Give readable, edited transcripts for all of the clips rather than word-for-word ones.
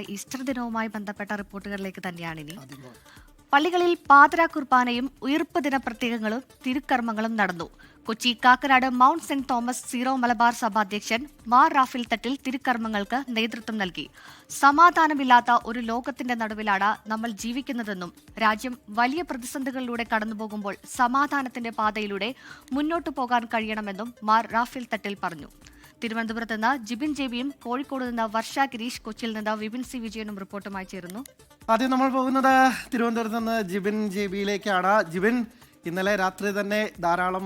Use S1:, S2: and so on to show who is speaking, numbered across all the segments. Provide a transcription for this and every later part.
S1: Easter ദിനവുമായി ബന്ധപ്പെട്ട റിപ്പോർട്ടുകളിലേക്ക് തന്നെയാണിനി. പള്ളികളിൽ പാതിരാ കുർബാനയും ഉയിർപ്പ് ദിന പ്രത്യേകങ്ങളും തിരുക്കർമ്മങ്ങളും നടന്നു. കൊച്ചി കാക്കനാട് മൗണ്ട് സെന്റ് തോമസ് സീറോ മലബാർ സഭാധ്യക്ഷൻ മാർ റാഫേൽ തട്ടിൽ തിരുക്കർമ്മങ്ങൾക്ക് നേതൃത്വം നൽകി. സമാധാനമില്ലാത്ത ഒരു ലോകത്തിന്റെ നടുവിലാണ് നമ്മൾ ജീവിക്കുന്നതെന്നും രാജ്യം വലിയ പ്രതിസന്ധികളിലൂടെ കടന്നുപോകുമ്പോൾ സമാധാനത്തിന്റെ പാതയിലൂടെ മുന്നോട്ടു പോകാൻ കഴിയണമെന്നും മാർ റാഫേൽ തട്ടിൽ പറഞ്ഞു. തിരുവനന്തപുരത്ത് നിന്ന് ജിബിൻ ജെബിയും കോഴിക്കോട് നിന്ന് വർഷ ഗിരീഷ്, കൊച്ചിയിൽ നിന്ന് വിപിൻ സി വിജയനും റിപ്പോർട്ടുമായി ചേരുന്നു.
S2: ആദ്യം നമ്മൾ പോകുന്നത് തിരുവനന്തപുരത്ത് നിന്ന് ജിബിൻ ജെബിയിലേക്കാണ്. ജിബിൻ, ഇന്നലെ രാത്രി തന്നെ ധാരാളം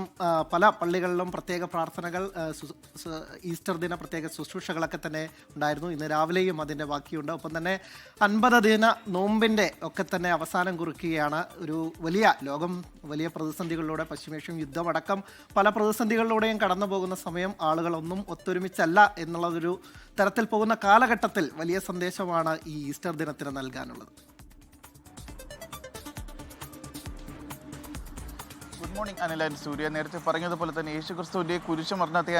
S2: പല പള്ളികളിലും പ്രത്യേക പ്രാർത്ഥനകൾ, ഈസ്റ്റർ ദിന പ്രത്യേക ശുശ്രൂഷകളൊക്കെ തന്നെ ഉണ്ടായിരുന്നു. ഇന്ന് രാവിലെയും അതിൻ്റെ ബാക്കിയുണ്ട്. ഒപ്പം തന്നെ 50 ദിന നോമ്പിൻ്റെ ഒക്കെ തന്നെ അവസാനം കുറിക്കുകയാണ്. ഒരു ലോകം വലിയ പ്രതിസന്ധികളിലൂടെ, പശ്ചിമേഷ്യൻ യുദ്ധമടക്കം പല പ്രതിസന്ധികളിലൂടെയും കടന്നു പോകുന്ന സമയം ആളുകളൊന്നും ഒത്തൊരുമിച്ചല്ല എന്നുള്ളതൊരു തരത്തിൽ പോകുന്ന കാലഘട്ടത്തിൽ വലിയ സന്ദേശമാണ് ഈ ഈസ്റ്റർ ദിനത്തിന് നൽകാനുള്ളത്.
S3: Good morning Anil and Surya. നേരത്തെ പറഞ്ഞതുപോലെ തന്നെ യേശുക്രിസ്തുവിൻ്റെ കുരിശുമരണത്തെ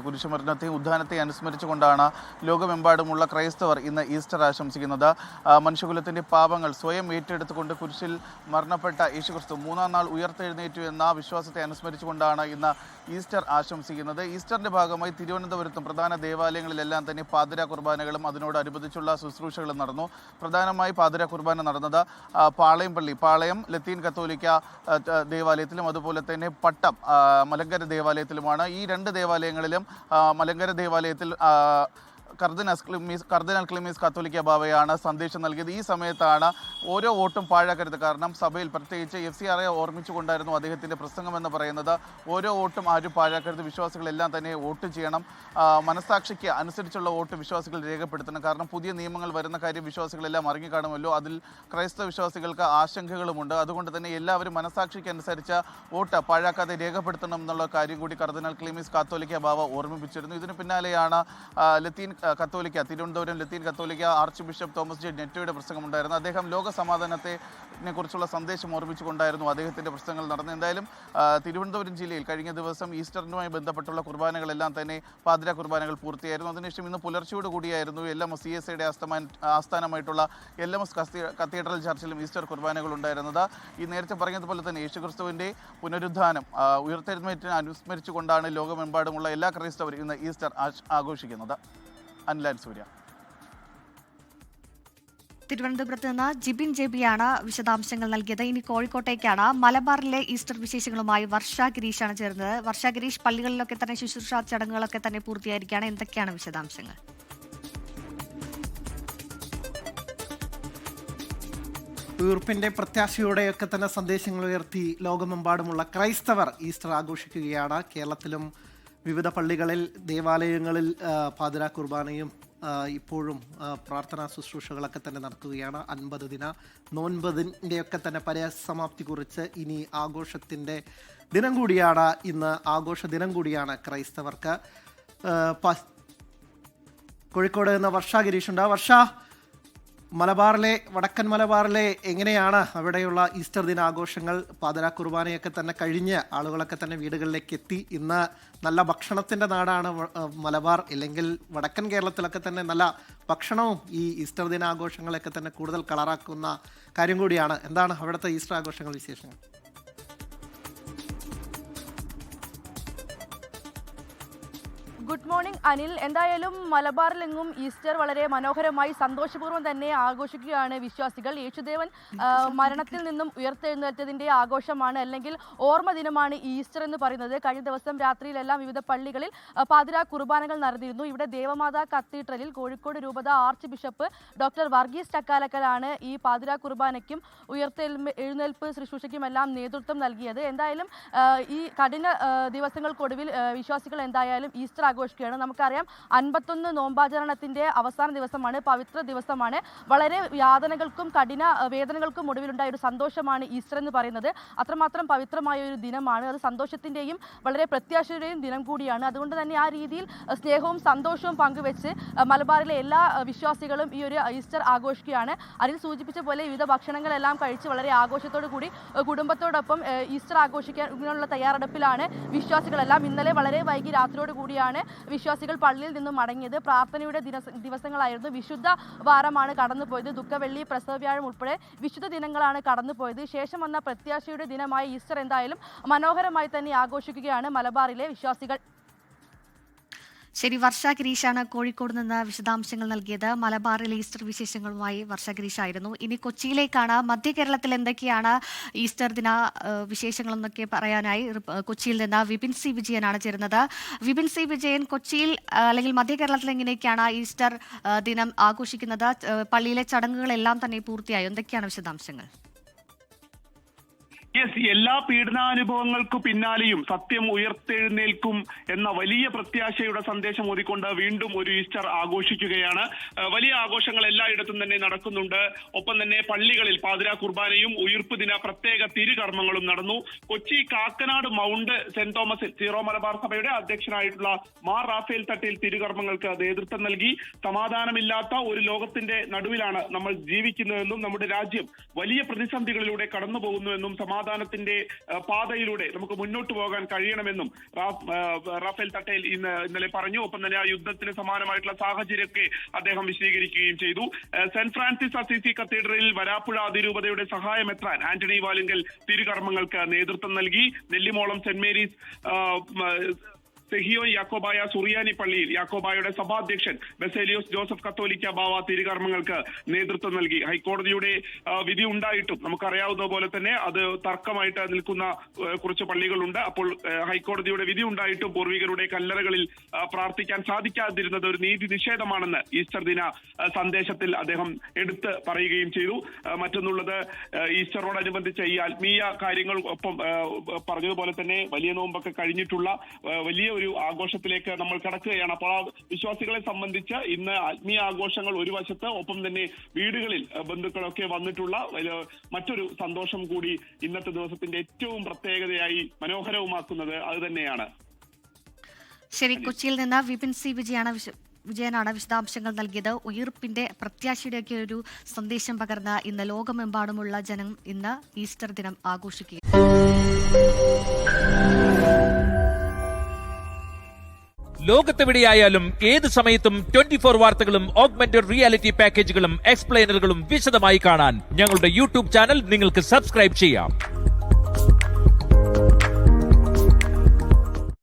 S3: കുരിശുമരണത്തെയും ഉദ്ധാനത്തെ അനുസ്മരിച്ചുകൊണ്ടാണ് ലോകമെമ്പാടുമുള്ള ക്രൈസ്തവർ ഇന്ന് ഈസ്റ്റർ ആശംസിക്കുന്നത്. മനുഷ്യകുലത്തിൻ്റെ പാപങ്ങൾ സ്വയം ഏറ്റെടുത്തുകൊണ്ട് കുരിശിൽ മരണപ്പെട്ട യേശുക്രിസ്തു 3-ാം നാൾ ഉയർത്തെഴുന്നേറ്റു എന്ന വിശ്വാസത്തെ അനുസ്മരിച്ചുകൊണ്ടാണ് ഇന്ന് ഈസ്റ്റർ ആശംസിക്കുന്നത്. ഈസ്റ്ററിൻ്റെ ഭാഗമായി തിരുവനന്തപുരത്തും പ്രധാന ദേവാലയങ്ങളിലെല്ലാം തന്നെ പാതിരാ കുർബാനകളും അതിനോടനുബന്ധിച്ചുള്ള ശുശ്രൂഷകളും നടന്നു. പ്രധാനമായി പാതിരാ കുർബാന നടന്നത് പാളയം ലത്തീൻ കത്തോലിക്ക ദേവാലയത്തിലും അതുപോലെ തന്നെ പട്ടം മലങ്കര ദേവാലയത്തിലുമാണ്. ഈ രണ്ട് ദേവാലയങ്ങളിലും മലങ്കര ദേവാലയത്തിൽ കർദിനാൾ ക്ലിമീസ് കത്തോലിക്ക ബാവയാണ് സന്ദേശം നൽകിയത്. ഈ സമയത്താണ് ഓരോ വോട്ടും പാഴാക്കരുത്. കാരണം സഭയിൽ പ്രത്യേകിച്ച് FCRയെ ഓർമ്മിച്ചുകൊണ്ടായിരുന്നു അദ്ദേഹത്തിൻ്റെ പ്രസംഗം എന്ന് പറയുന്നത്. ഓരോ വോട്ടും ആരും പാഴാക്കരുത്, വിശ്വാസികളെല്ലാം തന്നെ വോട്ട് ചെയ്യണം, മനസാക്ഷിക്ക് അനുസരിച്ചുള്ള വോട്ട് വിശ്വാസികൾ രേഖപ്പെടുത്തണം. കാരണം പുതിയ നിയമങ്ങൾ വരുന്ന കാര്യം വിശ്വാസികളെല്ലാം അറിഞ്ഞുകാണുമല്ലോ. അതിൽ ക്രൈസ്തവ വിശ്വാസികൾക്ക് ആശങ്കകളുമുണ്ട്. അതുകൊണ്ട് തന്നെ എല്ലാവരും മനസാക്ഷിക്ക് അനുസരിച്ച് വോട്ട് പാഴാക്കാതെ രേഖപ്പെടുത്തണം എന്നുള്ള കാര്യം കൂടി കർദിനാൾ ക്ലിമീസ് കത്തോലിക്ക ബാവ ഓർമ്മിപ്പിച്ചിരുന്നു. ഇതിന് പിന്നാലെയാണ് തിരുവനന്തപുരം ലത്തീൻ കത്തോലിക്ക ആർച്ച് ബിഷപ്പ് തോമസ് ജെ നെറ്റോയുടെ പ്രസംഗമുണ്ടായിരുന്നു. അദ്ദേഹം ലോക സമാധാനത്തെ കുറിച്ചുള്ള സന്ദേശം ഓർമ്മിച്ചുകൊണ്ടായിരുന്നു അദ്ദേഹത്തിൻ്റെ പ്രസംഗങ്ങൾ നടന്നത്. എന്തായാലും തിരുവനന്തപുരം ജില്ലയിൽ കഴിഞ്ഞ ദിവസം ഈസ്റ്ററിനുമായി ബന്ധപ്പെട്ടുള്ള കുർബാനകളെല്ലാം തന്നെ പാതിരാ കുർബാനകൾ പൂർത്തിയായിരുന്നു. അതിനുശേഷം ഇന്ന് പുലർച്ചയോടുകൂടിയായിരുന്നു LMS CSIയുടെ ആസ്ഥാനമായിട്ടുള്ള LMS കത്തീഡ്രൽ ചർച്ചിലും ഈസ്റ്റർ കുർബാനകൾ ഉണ്ടായിരുന്നത്. ഈ നേരത്തെ പറഞ്ഞതുപോലെ തന്നെ യേശുക്രിസ്തുവിൻ്റെ പുനരുദ്ധാനം ഉയർത്തെഴുന്നേറ്റിനെ അനുസ്മരിച്ചുകൊണ്ടാണ് ലോകമെമ്പാടുമുള്ള എല്ലാ ക്രൈസ്തവരും ഇന്ന് ഈസ്റ്റർ ആഘോഷിക്കുന്നത്. അനിലാൻഡ് സൂര്യ.
S1: തിരുവനന്തപുരത്ത് നിന്ന് ജിബിൻ ജെബിയാണ് വിശദാംശങ്ങൾ നൽകിയത്. ഇനി കോഴിക്കോട്ടേക്കാണ്. മലബാറിലെ ഈസ്റ്റർ വിശേഷങ്ങളുമായി വർഷ ഗിരീഷാണ് ചേർന്നത്. വർഷ ഗിരീഷ്, പള്ളികളിലൊക്കെ തന്നെ ശുശ്രൂഷ ചടങ്ങുകളൊക്കെ തന്നെ പൂർത്തിയായിരിക്കുകയാണ്. എന്തൊക്കെയാണ് വിശദാംശങ്ങൾ?
S2: ഉയർപ്പിന്റെ പ്രത്യാശയോടെയൊക്കെ തന്നെ സന്ദേശങ്ങൾ ഉയർത്തി ലോകമെമ്പാടുമുള്ള ക്രൈസ്തവർ ഈസ്റ്റർ ആഘോഷിക്കുകയാണ്. കേരളത്തിലും വിവിധ പള്ളികളിൽ, ദേവാലയങ്ങളിൽ പാതിരാ കുർബാനയും ഇപ്പോഴും പ്രാർത്ഥനാ ശുശ്രൂഷകളൊക്കെ തന്നെ നടക്കുകയാണ്. 50 ദിന നോൻപതിൻ്റെയൊക്കെ തന്നെ പരിസമാപ്തി കുറിച്ച് ഇനി ആഘോഷത്തിൻ്റെ ദിനം കൂടിയാണ്. ഇന്ന് ആഘോഷ ദിനം കൂടിയാണ് ക്രൈസ്തവർക്ക്. കോഴിക്കോട് നിന്ന് വർഷ ഗിരീഷുണ്ട്. വർഷ, വടക്കൻ മലബാറിലെ എങ്ങനെയാണ് അവിടെയുള്ള ഈസ്റ്റർ ദിനാഘോഷങ്ങൾ? പാതിരാ കുർബാനയൊക്കെ തന്നെ കഴിഞ്ഞ് ആളുകളൊക്കെ തന്നെ വീടുകളിലേക്ക് എത്തി. ഇന്ന് നല്ല ഭക്ഷണത്തിൻ്റെ നാടാണ് മലബാർ, ഇല്ലെങ്കിൽ വടക്കൻ കേരളത്തിലൊക്കെ തന്നെ നല്ല ഭക്ഷണവും ഈ ഈസ്റ്റർ ദിനാഘോഷങ്ങളൊക്കെ തന്നെ കൂടുതൽ കളറാക്കുന്ന കാര്യം കൂടിയാണ്. എന്താണ് അവിടുത്തെ ഈസ്റ്റർ ആഘോഷങ്ങൾ വിശേഷങ്ങൾ?
S4: Good morning Anil. എന്തായാലും മലബാറിലെങ്ങും ഈസ്റ്റർ വളരെ മനോഹരമായി സന്തോഷപൂർവ്വം തന്നെ ആഘോഷിക്കുകയാണ് വിശ്വാസികൾ. യേശുദേവൻ മരണത്തിൽ നിന്നും ഉയർത്തെഴുന്നേറ്റതിൻ്റെ ആഘോഷമാണ്, അല്ലെങ്കിൽ ഓർമ്മ ദിനമാണ് ഈസ്റ്റർ എന്ന് പറയുന്നത്. കഴിഞ്ഞ ദിവസം രാത്രിയിലെല്ലാം വിവിധ പള്ളികളിൽ പാതിരാ കുർബാനകൾ നടന്നിരുന്നു. ഇവിടെ ദേവമാതാ കത്തീഡ്രലിൽ കോഴിക്കോട് രൂപത ആർച്ച് ബിഷപ്പ് ഡോക്ടർ വർഗീസ് ചക്കാലക്കലാണ് ഈ പാതിരാ കുർബാനയ്ക്കും എഴുന്നേൽപ്പ് ശുശ്രൂഷയ്ക്കുമെല്ലാം നേതൃത്വം നൽകിയത്. എന്തായാലും ഈ കഠിന ദിവസങ്ങൾക്കൊടുവിൽ വിശ്വാസികൾ എന്തായാലും ഈസ്റ്റർ ആഘോഷിക്കുകയാണ്. നമുക്കറിയാം 51 നോമ്പാചരണത്തിന്റെ അവസാന ദിവസമാണ്, പവിത്ര ദിവസമാണ്. വളരെ യാതനകൾക്കും കഠിന വേദനകൾക്കും ഒടുവിലുണ്ടായ ഒരു സന്തോഷമാണ് ഈസ്റ്റർ എന്ന് പറയുന്നത്. അത്രമാത്രം പവിത്രമായ ഒരു ദിനമാണ്. അത് സന്തോഷത്തിന്റെയും വളരെ പ്രത്യാശയുടെയും ദിനം കൂടിയാണ്. അതുകൊണ്ട് തന്നെ ആ രീതിയിൽ സ്നേഹവും സന്തോഷവും പങ്കുവെച്ച് മലബാറിലെ എല്ലാ വിശ്വാസികളും ഈ ഒരു ഈസ്റ്റർ ആഘോഷിക്കുകയാണ്. അതിൽ സൂചിപ്പിച്ച പോലെ വിവിധ ഭക്ഷണങ്ങളെല്ലാം കഴിച്ച് വളരെ ആഘോഷത്തോടു കൂടി കുടുംബത്തോടൊപ്പം ഈസ്റ്റർ ആഘോഷിക്കാനുള്ള തയ്യാറെടുപ്പിലാണ് വിശ്വാസികളെല്ലാം. ഇന്നലെ വളരെ വൈകി രാത്രിയോട് കൂടിയാണ് വിശ്വാസികൾ പള്ളിയിൽ നിന്നും മടങ്ങിയത്. പ്രാർത്ഥനയുടെ ദിവസങ്ങളായിരുന്നു. വിശുദ്ധ വാരമാണ് കടന്നുപോയത്. ദുഃഖവെള്ളി, പ്രസവവ്യാഴം ഉൾപ്പെടെ വിശുദ്ധ ദിനങ്ങളാണ് കടന്നുപോയത്. ശേഷം വന്ന പ്രത്യാശയുടെ ദിനമായ ഈസ്റ്റർ എന്തായാലും മനോഹരമായി തന്നെ ആഘോഷിക്കുകയാണ് മലബാറിലെ വിശ്വാസികൾ.
S1: ശരി, വർഷ ഗിരീഷാണ് കോഴിക്കോട് നിന്ന് വിശദാംശങ്ങൾ നൽകിയത്. മലബാറിലെ ഈസ്റ്റർ വിശേഷങ്ങളുമായി വർഷ ഗിരീഷായിരുന്നു. ഇനി കൊച്ചിയിലേക്കാണ്. മധ്യ കേരളത്തിൽ എന്തൊക്കെയാണ് ഈസ്റ്റർ ദിന വിശേഷങ്ങളെന്നൊക്കെ പറയാനായി കൊച്ചിയിൽ നിന്ന് വിപിൻ സി വിജയനാണ് ചേരുന്നത്. വിപിൻ സി വിജയൻ, കൊച്ചിയിൽ അല്ലെങ്കിൽ മധ്യ കേരളത്തിൽ എങ്ങനെയൊക്കെയാണ് ഈസ്റ്റർ ദിനം ആഘോഷിക്കുന്നത്? പള്ളിയിലെ ചടങ്ങുകളെല്ലാം തന്നെ പൂർത്തിയായി. എന്തൊക്കെയാണ് വിശദാംശങ്ങൾ?
S5: എല്ലാ പീഡനാനുഭവങ്ങൾക്കു പിന്നാലെയും സത്യം ഉയർത്തെഴുന്നേൽക്കും എന്ന വലിയ പ്രത്യാശയുടെ സന്ദേശം ഓതിക്കൊണ്ട് വീണ്ടും ഒരു ഈസ്റ്റർ ആഘോഷിക്കുകയാണ്. വലിയ ആഘോഷങ്ങൾ എല്ലായിടത്തും തന്നെ നടക്കുന്നുണ്ട്. ഒപ്പം തന്നെ പള്ളികളിൽ പാതിരാ കുർബാനയും ഉയിർപ്പ് ദിന പ്രത്യേക തിരുകർമ്മങ്ങളും നടന്നു. കൊച്ചി കാക്കനാട് മൗണ്ട് സെന്റ് തോമസിൽ സീറോ മലബാർ സഭയുടെ അധ്യക്ഷനായിട്ടുള്ള മാർ റാഫേൽ തട്ടിൽ തിരുകർമ്മങ്ങൾക്ക് നേതൃത്വം നൽകി. സമാധാനമില്ലാത്ത ഒരു ലോകത്തിന്റെ നടുവിലാണ് നമ്മൾ ജീവിക്കുന്നതെന്നും നമ്മുടെ രാജ്യം വലിയ പ്രതിസന്ധികളിലൂടെ കടന്നു പോകുന്നുവെന്നും സമാധാനത്തിന്റെ പാതയിലൂടെ നമുക്ക് മുന്നോട്ട് പോകാൻ കഴിയണമെന്നും റാഫേൽ തട്ടേൽ ഇന്നലെ പറഞ്ഞു. ഒപ്പം തന്നെ ആ യുദ്ധത്തിന് സമാനമായിട്ടുള്ള സാഹചര്യമൊക്കെ അദ്ദേഹം വിശദീകരിക്കുകയും ചെയ്തു. സെന്റ് ഫ്രാൻസിസ് അസീസി കത്തീഡ്രലിൽ വരാപ്പുഴ അതിരൂപതയുടെ സഹായമെത്രാൻ ആന്റണി വാലുങ്കൽ തിരുകർമ്മങ്ങൾക്ക് നേതൃത്വം നൽകി. നെല്ലിമോളം സെന്റ് മേരീസ് സെഹിയോ യാക്കോബായ സുറിയാനി പള്ളിയിൽ യാക്കോബായുടെ സഭാധ്യക്ഷൻ ബെസേലിയോസ് ജോസഫ് കത്തോലിക്ക ബാവ തിരുകർമ്മങ്ങൾക്ക് നേതൃത്വം നൽകി. ഹൈക്കോടതിയുടെ വിധി ഉണ്ടായിട്ടും നമുക്കറിയാവുന്ന പോലെ തന്നെ അത് തർക്കമായിട്ട് നിൽക്കുന്ന കുറച്ച് പള്ളികളുണ്ട്. അപ്പോൾ ഹൈക്കോടതിയുടെ വിധി ഉണ്ടായിട്ടും പൂർവികരുടെ കല്ലറകളിൽ പ്രാർത്ഥിക്കാൻ സാധിക്കാതിരുന്നത് ഒരു നീതി നിഷേധമാണെന്ന് ഈസ്റ്റർ ദിന സന്ദേശത്തിൽ അദ്ദേഹം എടുത്ത് പറയുകയും ചെയ്തു. മറ്റൊന്നുള്ളത്, ഈസ്റ്ററോടനുബന്ധിച്ച് ഈ ആത്മീയ കാര്യങ്ങൾ ഒപ്പം പറഞ്ഞതുപോലെ തന്നെ വലിയ നോമ്പൊക്കെ കഴിഞ്ഞിട്ടുള്ള വലിയ ഒരു ആഘോഷത്തിലേക്ക് നമ്മൾ കടക്കുകയാണ്. അപ്പോൾ ആ വിശ്വാസികളെ സംബന്ധിച്ച് ഇന്ന് ആത്മീയ ആഘോഷങ്ങൾ ഒരു വശത്ത്, ഒപ്പം തന്നെ വീടുകളിൽ ബന്ധുക്കളൊക്കെ വന്നിട്ടുള്ള മറ്റൊരു സന്തോഷം കൂടി ഇന്നത്തെ ദിവസത്തിന്റെ ഏറ്റവും പ്രത്യേകതയായി മനോഹരവുമാക്കുന്നത് അത് തന്നെയാണ്.
S1: ശരി, കൊച്ചിയിൽ നിന്ന് വിപിൻ സി വിജയനാണ് വിശദാംശങ്ങൾ നൽകിയത്. ഉയിർപ്പിന്റെ പ്രത്യാശയുടെയൊക്കെ ഒരു സന്ദേശം പകർന്ന് ഇന്ന് ലോകമെമ്പാടുമുള്ള ജനം ഇന്ന് ഈസ്റ്റർ ദിനം ആഘോഷിക്കുക.
S6: ലോകത്തെവിടെയായാലും ഏത് സമയത്തും 24 വാർത്തകളും ഓഗ്മെന്റഡ് റിയാലിറ്റി പാക്കേജുകളും എക്സ്പ്ലെയിനറുകളും വിശദമായി കാണാൻ ഞങ്ങളുടെ യൂട്യൂബ് ചാനൽ നിങ്ങൾക്ക് സബ്സ്ക്രൈബ് ചെയ്യാം.